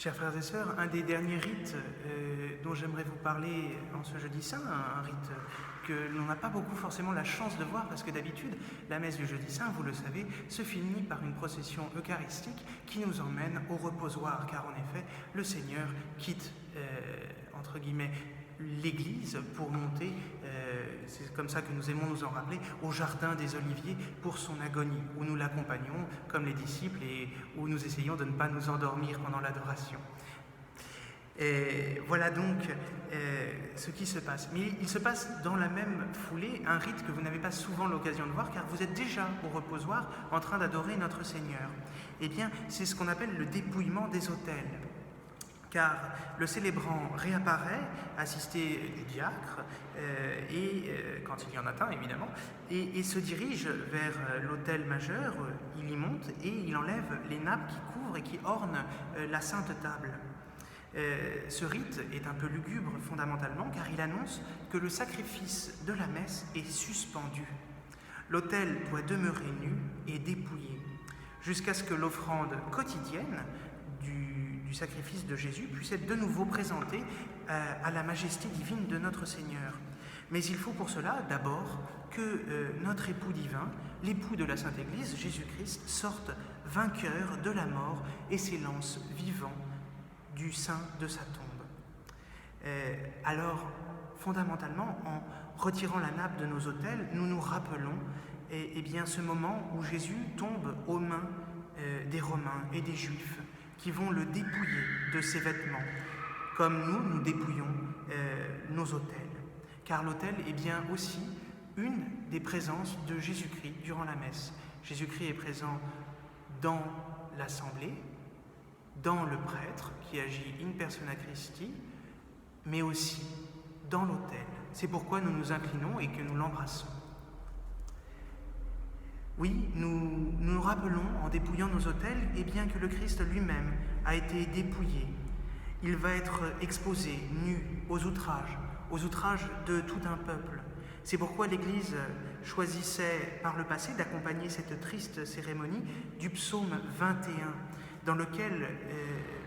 Chers frères et sœurs, un des derniers rites dont j'aimerais vous parler en ce jeudi saint, un rite que l'on n'a pas beaucoup forcément la chance de voir parce que d'habitude, la messe du jeudi saint, vous le savez, se finit par une procession eucharistique qui nous emmène au reposoir, car en effet, le Seigneur quitte, entre guillemets, l'Église pour monter, c'est comme ça que nous aimons nous en rappeler, au jardin des Oliviers pour son agonie, où nous l'accompagnons comme les disciples et où nous essayons de ne pas nous endormir pendant l'adoration. Et voilà donc ce qui se passe. Mais il se passe dans la même foulée un rite que vous n'avez pas souvent l'occasion de voir, car vous êtes déjà au reposoir en train d'adorer notre Seigneur. Eh bien, c'est ce qu'on appelle le dépouillement des autels. Car le célébrant réapparaît, assisté du diacre, quand il y en a un évidemment, et se dirige vers l'autel majeur, il y monte et il enlève les nappes qui couvrent et qui ornent la sainte table. Ce rite est un peu lugubre fondamentalement car il annonce que le sacrifice de la messe est suspendu. L'autel doit demeurer nu et dépouillé jusqu'à ce que l'offrande quotidienne du sacrifice de Jésus puisse être de nouveau présentée à la majesté divine de notre Seigneur. Mais il faut pour cela d'abord que notre époux divin, l'époux de la Sainte Église, Jésus-Christ, sorte vainqueur de la mort et s'élance vivant du sein de sa tombe. Alors, fondamentalement, en retirant la nappe de nos autels, nous nous rappelons bien, ce moment où Jésus tombe aux mains des Romains et des Juifs qui vont le dépouiller de ses vêtements, comme nous dépouillons nos autels. Car l'autel est bien aussi une des présences de Jésus-Christ durant la messe. Jésus-Christ est présent dans l'assemblée, dans le prêtre qui agit in persona Christi, mais aussi dans l'autel. C'est pourquoi nous nous inclinons et que nous l'embrassons. Oui, nous rappelons en dépouillant nos autels bien que le Christ lui-même a été dépouillé. Il va être exposé, nu, aux outrages de tout un peuple. C'est pourquoi l'Église choisissait par le passé d'accompagner cette triste cérémonie du psaume 21, dans lequel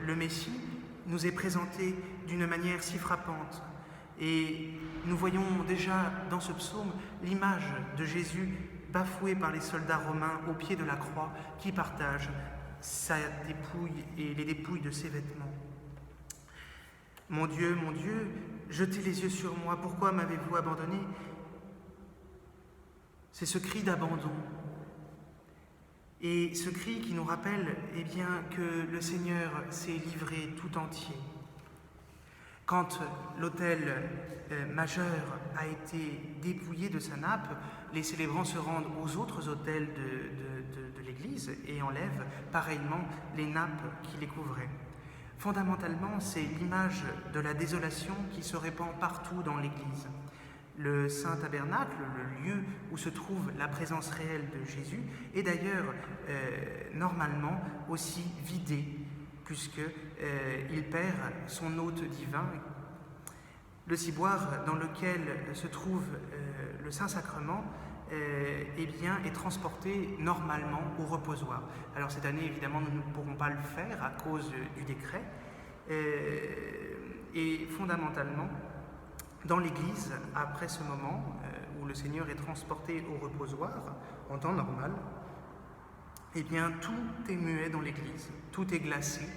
le Messie nous est présenté d'une manière si frappante. Et nous voyons déjà dans ce psaume l'image de Jésus bafoué par les soldats romains au pied de la croix qui partagent sa dépouille et les dépouilles de ses vêtements. Mon Dieu, jetez les yeux sur moi, pourquoi m'avez-vous abandonné ? C'est ce cri d'abandon. Et ce cri qui nous rappelle bien, que le Seigneur s'est livré tout entier. Quand l'autel majeur a été dépouillé de sa nappe, les célébrants se rendent aux autres autels de l'Église et enlèvent pareillement les nappes qui les couvraient. Fondamentalement, c'est l'image de la désolation qui se répand partout dans l'Église. Le Saint Tabernacle, le lieu où se trouve la présence réelle de Jésus, est d'ailleurs normalement aussi vidé, puisqu'il perd son hôte divin. Le ciboire dans lequel se trouve le Saint-Sacrement est transporté normalement au reposoir. Alors cette année, évidemment, nous ne pourrons pas le faire à cause du décret. Et fondamentalement, dans l'Église, après ce moment où le Seigneur est transporté au reposoir, en temps normal, tout est muet dans l'Église, tout est glacé.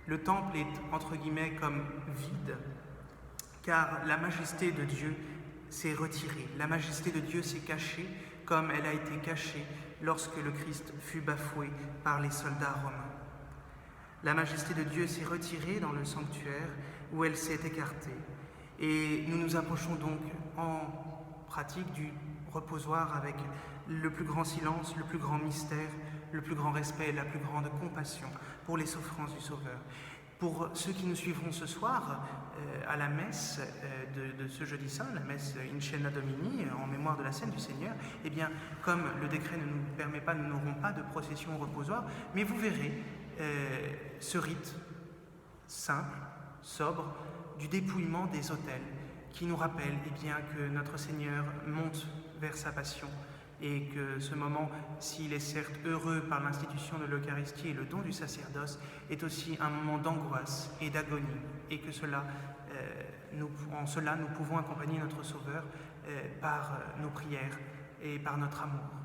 Le temple est, entre guillemets, comme vide, car la majesté de Dieu s'est retirée. La majesté de Dieu s'est cachée comme elle a été cachée lorsque le Christ fut bafoué par les soldats romains. La majesté de Dieu s'est retirée dans le sanctuaire où elle s'est écartée. Et nous nous approchons donc en pratique du reposoir avec le plus grand silence, le plus grand mystère, le plus grand respect, la plus grande compassion pour les souffrances du Sauveur. Pour ceux qui nous suivront ce soir à la messe de ce jeudi saint, la messe In Scena Domini, en mémoire de la scène du Seigneur, comme le décret ne nous permet pas, nous n'aurons pas de procession au reposoir, mais vous verrez ce rite simple, sobre, du dépouillement des autels, qui nous rappelle que notre Seigneur monte vers sa passion et que ce moment, s'il est certes heureux par l'institution de l'Eucharistie et le don du sacerdoce, est aussi un moment d'angoisse et d'agonie, et que en cela, nous pouvons accompagner notre Sauveur par nos prières et par notre amour.